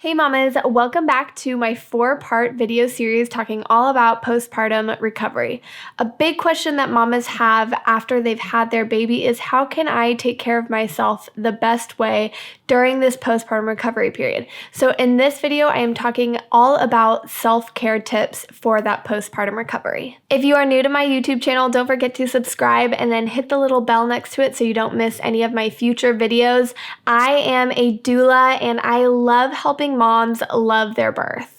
Hey mamas, welcome back to my 4-part video series talking all about postpartum recovery. A big question that mamas have after they've had their baby is how can I take care of myself the best way during this postpartum recovery period? So in this video, I am talking all about self-care tips for that postpartum recovery. If you are new to my YouTube channel, don't forget to subscribe and then hit the little bell next to it so you don't miss any of my future videos. I am a doula and I love helping moms love their birth.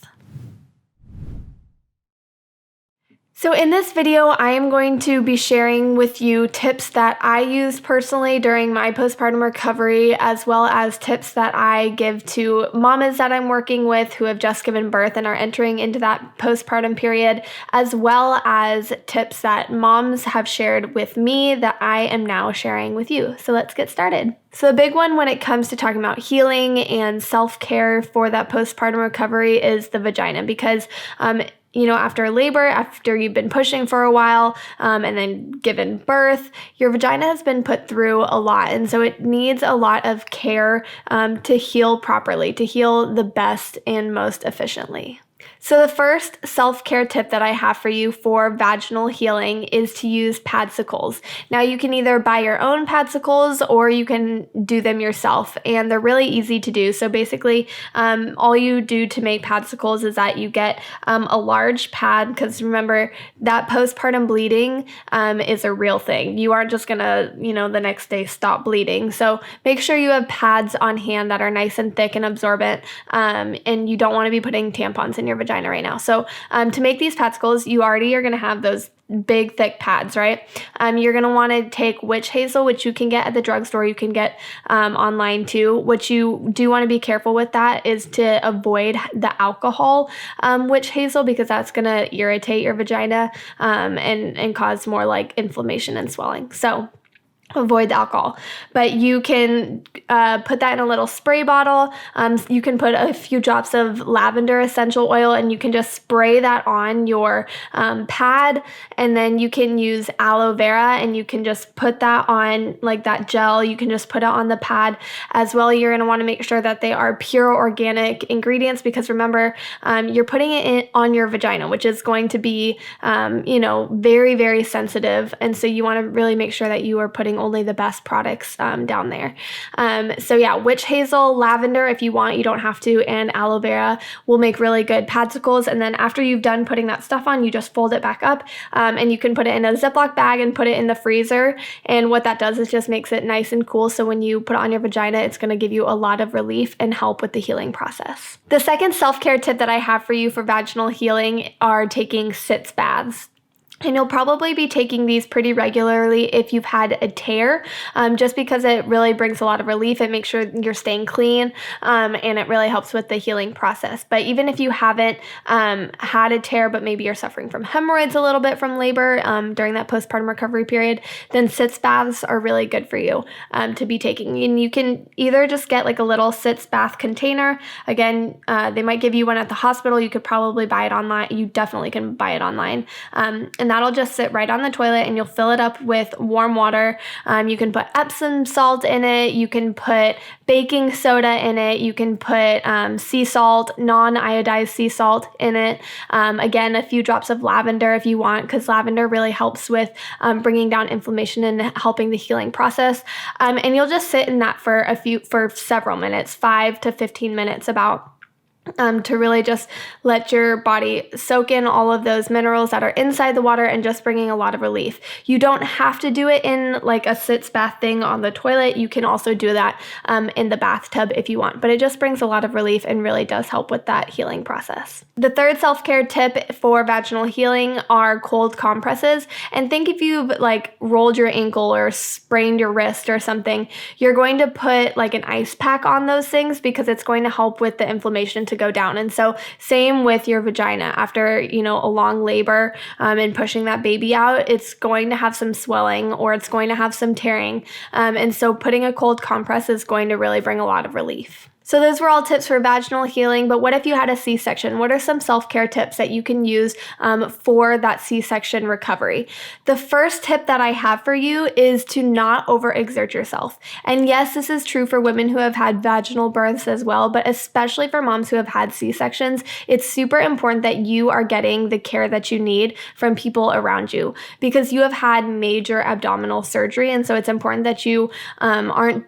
So in this video, I am going to be sharing with you tips that I used personally during my postpartum recovery, as well as tips that I give to mamas that I'm working with who have just given birth and are entering into that postpartum period, as well as tips that moms have shared with me that I am now sharing with you. So let's get started. So the big one when it comes to talking about healing and self-care for that postpartum recovery is the vagina, because after labor, after you've been pushing for a while and then given birth, your vagina has been put through a lot. And so it needs a lot of care to heal properly, to heal the best and most efficiently. So the first self-care tip that I have for you for vaginal healing is to use Padsicles. Now you can either buy your own Padsicles or you can do them yourself, and they're really easy to do. So basically all you do to make Padsicles is that you get a large pad, because remember that postpartum bleeding is a real thing. You aren't just gonna the next day stop bleeding. So make sure you have pads on hand that are nice and thick and absorbent, and you don't want to be putting tampons in your vagina right now. So to make these Padsicles, you already are going to have those big thick pads, right? You're going to want to take witch hazel, which you can get at the drugstore. You can get online too. What you do want to be careful with that is to avoid the alcohol witch hazel, because that's going to irritate your vagina and cause more like inflammation and swelling. So avoid the alcohol, but you can put that in a little spray bottle. You can put a few drops of lavender essential oil and you can just spray that on your pad, and then you can use aloe vera and you can just put that on, like that gel, you can just put it on the pad as well. You're going to want to make sure that they are pure organic ingredients, because remember, you're putting it on your vagina, which is going to be very, very sensitive, and so you want to really make sure that you are putting only the best products down there. So yeah, witch hazel, lavender if you want, you don't have to, and aloe vera will make really good Padsicles. And then after you've done putting that stuff on, you just fold it back up and you can put it in a Ziploc bag and put it in the freezer. And what that does is just makes it nice and cool. So when you put it on your vagina, it's going to give you a lot of relief and help with the healing process. The second self-care tip that I have for you for vaginal healing are taking sitz baths. And you'll probably be taking these pretty regularly if you've had a tear, just because it really brings a lot of relief. It makes sure you're staying clean, and it really helps with the healing process. But even if you haven't had a tear, but maybe you're suffering from hemorrhoids a little bit from labor during that postpartum recovery period, then sitz baths are really good for you to be taking. And you can either just get like a little sitz bath container. Again, they might give you one at the hospital. You could probably buy it online. You definitely can buy it online. And that'll just sit right on the toilet and you'll fill it up with warm water. You can put Epsom salt in it. You can put baking soda in it. You can put sea salt, non-iodized sea salt in it. Again, a few drops of lavender if you want, because lavender really helps with bringing down inflammation and helping the healing process. And you'll just sit in that for several minutes, 5 to 15 minutes about. To really just let your body soak in all of those minerals that are inside the water and just bringing a lot of relief. You don't have to do it in like a sitz bath thing on the toilet. You can also do that in the bathtub if you want, but it just brings a lot of relief and really does help with that healing process. The third self-care tip for vaginal healing are cold compresses. And think if you've like rolled your ankle or sprained your wrist or something, you're going to put like an ice pack on those things, because it's going to help with the inflammation to go down. And so same with your vagina. After, a long labor and pushing that baby out, it's going to have some swelling or it's going to have some tearing. And so putting a cold compress is going to really bring a lot of relief. So those were all tips for vaginal healing, but what if you had a C-section? What are some self-care tips that you can use for that C-section recovery? The first tip that I have for you is to not overexert yourself. And yes, this is true for women who have had vaginal births as well, but especially for moms who have had C-sections, it's super important that you are getting the care that you need from people around you because you have had major abdominal surgery. And so it's important that you aren't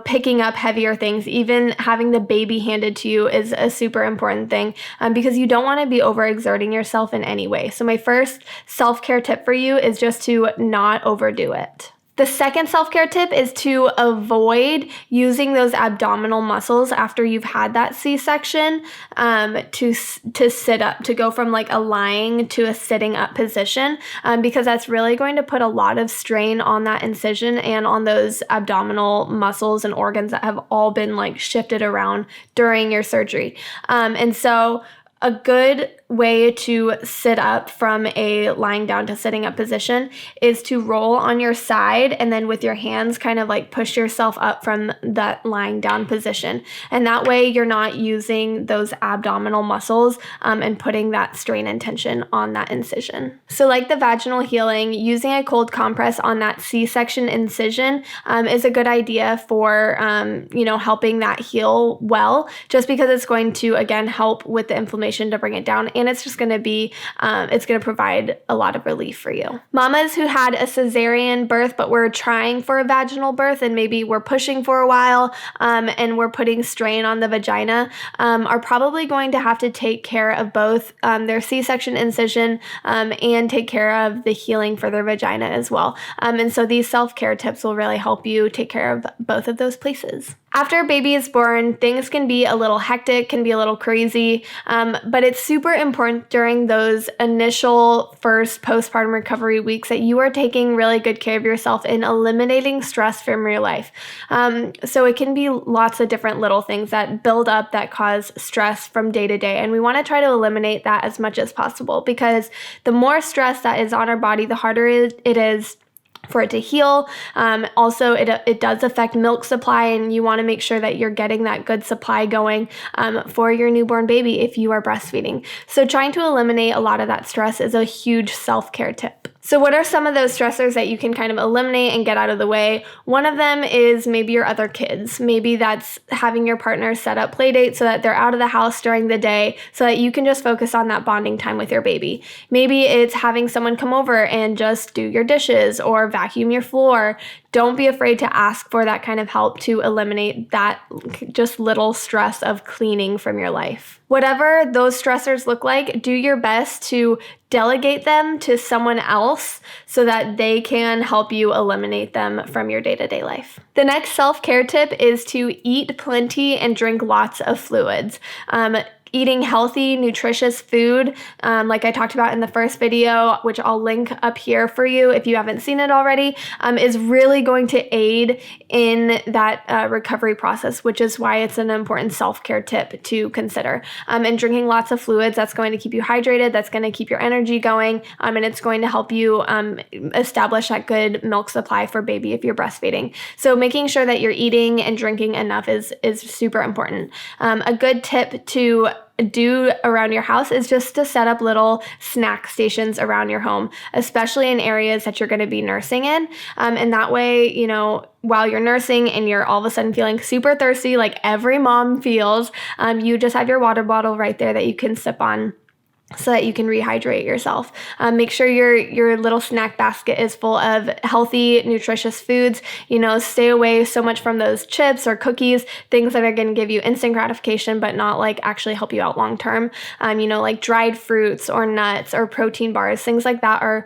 picking up heavier things. Even having the baby handed to you is a super important thing because you don't want to be overexerting yourself in any way. So my first self-care tip for you is just to not overdo it. The second self-care tip is to avoid using those abdominal muscles after you've had that C-section to sit up, to go from like a lying to a sitting up position because that's really going to put a lot of strain on that incision and on those abdominal muscles and organs that have all been like shifted around during your surgery. And so a good way to sit up from a lying down to sitting up position is to roll on your side and then with your hands kind of like push yourself up from that lying down position. And that way you're not using those abdominal muscles and putting that strain and tension on that incision. So like the vaginal healing, using a cold compress on that C-section incision is a good idea for helping that heal well, just because it's going to again help with the inflammation to bring it down. And it's just going to be, it's going to provide a lot of relief for you. Mamas who had a cesarean birth but were trying for a vaginal birth and maybe were pushing for a while and were putting strain on the vagina are probably going to have to take care of both their C-section incision and take care of the healing for their vagina as well. And so these self-care tips will really help you take care of both of those places. After a baby is born, things can be a little hectic, can be a little crazy, but it's super important during those initial first postpartum recovery weeks that you are taking really good care of yourself and eliminating stress from your life. So it can be lots of different little things that build up that cause stress from day to day, and we want to try to eliminate that as much as possible because the more stress that is on our body, the harder it is for it to heal. Also, it does affect milk supply, and you want to make sure that you're getting that good supply going for your newborn baby if you are breastfeeding. So trying to eliminate a lot of that stress is a huge self-care tip. So what are some of those stressors that you can kind of eliminate and get out of the way? One of them is maybe your other kids. Maybe that's having your partner set up play dates so that they're out of the house during the day so that you can just focus on that bonding time with your baby. Maybe it's having someone come over and just do your dishes or vacuum your floor. Don't be afraid to ask for that kind of help to eliminate that just little stress of cleaning from your life. Whatever those stressors look like, do your best to delegate them to someone else so that they can help you eliminate them from your day-to-day life. The next self-care tip is to eat plenty and drink lots of fluids. Eating healthy, nutritious food, like I talked about in the first video, which I'll link up here for you if you haven't seen it already, is really going to aid in that recovery process, which is why it's an important self-care tip to consider. And drinking lots of fluids, that's going to keep you hydrated, that's going to keep your energy going, and it's going to help you establish that good milk supply for baby if you're breastfeeding. So making sure that you're eating and drinking enough is super important. A good tip to do around your house is just to set up little snack stations around your home, especially in areas that you're going to be nursing in. And that way, while you're nursing and you're all of a sudden feeling super thirsty, like every mom feels, you just have your water bottle right there that you can sip on so that you can rehydrate yourself. Make sure your little snack basket is full of healthy, nutritious foods. Stay away so much from those chips or cookies, things that are going to give you instant gratification, but not like actually help you out long term. Like dried fruits or nuts or protein bars, things like that are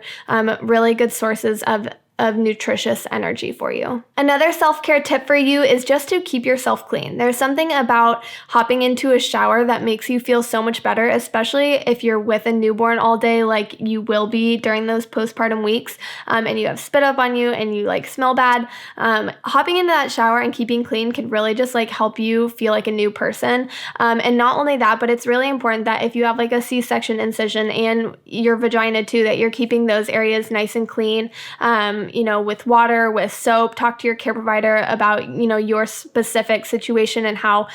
really good sources of nutritious energy for you. Another self-care tip for you is just to keep yourself clean. There's something about hopping into a shower that makes you feel so much better, especially if you're with a newborn all day like you will be during those postpartum weeks, and you have spit up on you and you smell bad. Hopping into that shower and keeping clean can really just help you feel like a new person. And not only that, but it's really important that if you have a C-section incision and your vagina too, that you're keeping those areas nice and clean. with water, with soap. Talk to your care provider about, your specific situation and how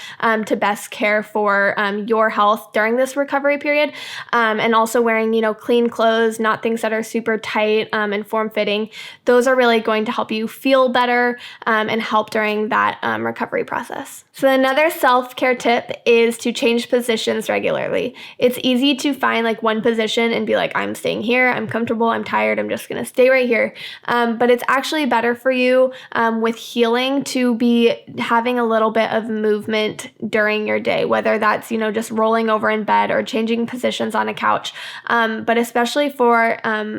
to best care for your health during this recovery period. And also wearing, clean clothes, not things that are super tight and form-fitting. Those are really going to help you feel better and help during that recovery process. So another self-care tip is to change positions regularly. It's easy to find like one position and be like, I'm staying here, I'm comfortable, I'm tired, I'm just gonna stay right here. But it's actually better for you with healing to be having a little bit of movement during your day, whether that's, just rolling over in bed or changing positions on a couch. But especially for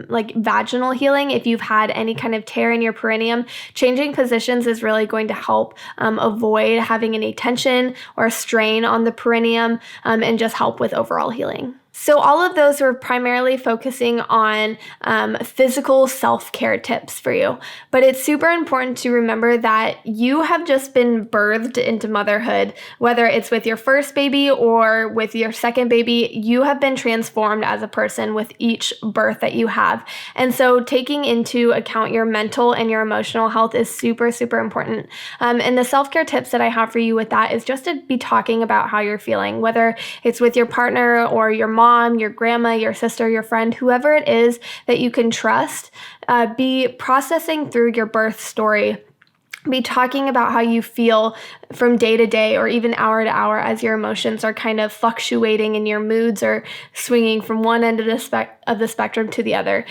like vaginal healing, if you've had any kind of tear in your perineum, changing positions is really going to help avoid having any tension or strain on the perineum and just help with overall healing. So all of those were primarily focusing on physical self-care tips for you. But it's super important to remember that you have just been birthed into motherhood, whether it's with your first baby or with your second baby. You have been transformed as a person with each birth that you have. And so taking into account your mental and your emotional health is super, super important. And the self-care tips that I have for you with that is just to be talking about how you're feeling, whether it's with your partner or your mom, your grandma, your sister, your friend, whoever it is that you can trust. Be processing through your birth story. Be talking about how you feel from day to day or even hour to hour as your emotions are kind of fluctuating and your moods are swinging from one end of the spectrum to the other.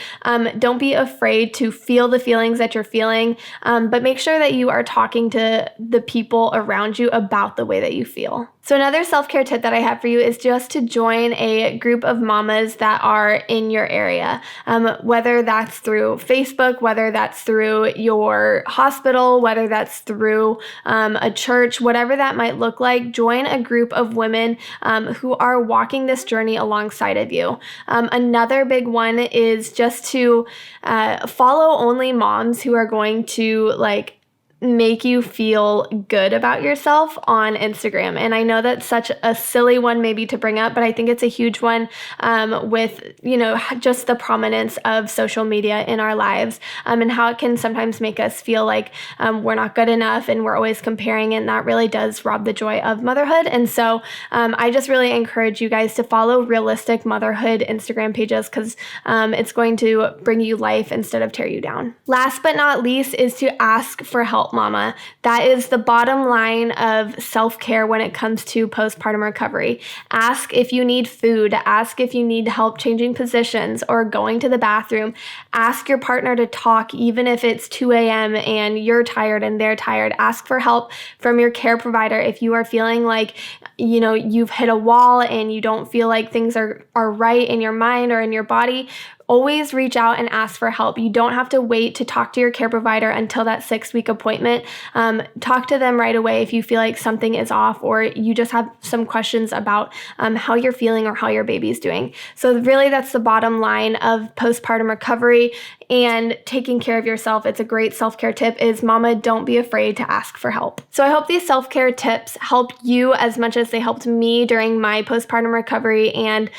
Don't be afraid to feel the feelings that you're feeling, but make sure that you are talking to the people around you about the way that you feel. So another self-care tip that I have for you is just to join a group of mamas that are in your area, whether that's through Facebook, whether that's through your hospital, whether that's through a church, whatever that might look like. Join a group of women who are walking this journey alongside of you. Another big one is just to follow only moms who are going to make you feel good about yourself on Instagram. And I know that's such a silly one maybe to bring up, but I think it's a huge one with, just the prominence of social media in our lives and how it can sometimes make us feel like we're not good enough and we're always comparing, and that really does rob the joy of motherhood. And so I just really encourage you guys to follow realistic motherhood Instagram pages because it's going to bring you life instead of tear you down. Last but not least is to ask for help, mama. That is the bottom line of self-care when it comes to postpartum recovery. Ask if you need food. Ask if you need help changing positions or going to the bathroom. Ask your partner to talk even if it's 2 a.m. and you're tired and they're tired. Ask for help from your care provider if you are feeling like you've hit a wall and you don't feel like things are right in your mind or in your body. Always reach out and ask for help. You don't have to wait to talk to your care provider until that 6-week appointment. Talk to them right away if you feel like something is off or you just have some questions about how you're feeling or how your baby's doing. So really that's the bottom line of postpartum recovery and taking care of yourself. It's a great self-care tip is mama, don't be afraid to ask for help. So I hope these self-care tips help you as much as they helped me during my postpartum recovery and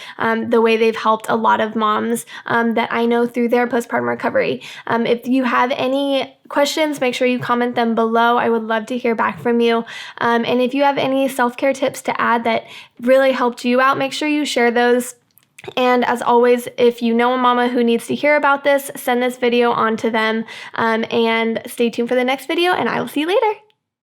the way they've helped a lot of moms that I know through their postpartum recovery. If you have any questions, make sure you comment them below. I would love to hear back from you. And if you have any self-care tips to add that really helped you out, make sure you share those. And as always, if you know a mama who needs to hear about this, send this video on to them and stay tuned for the next video, and I will see you later.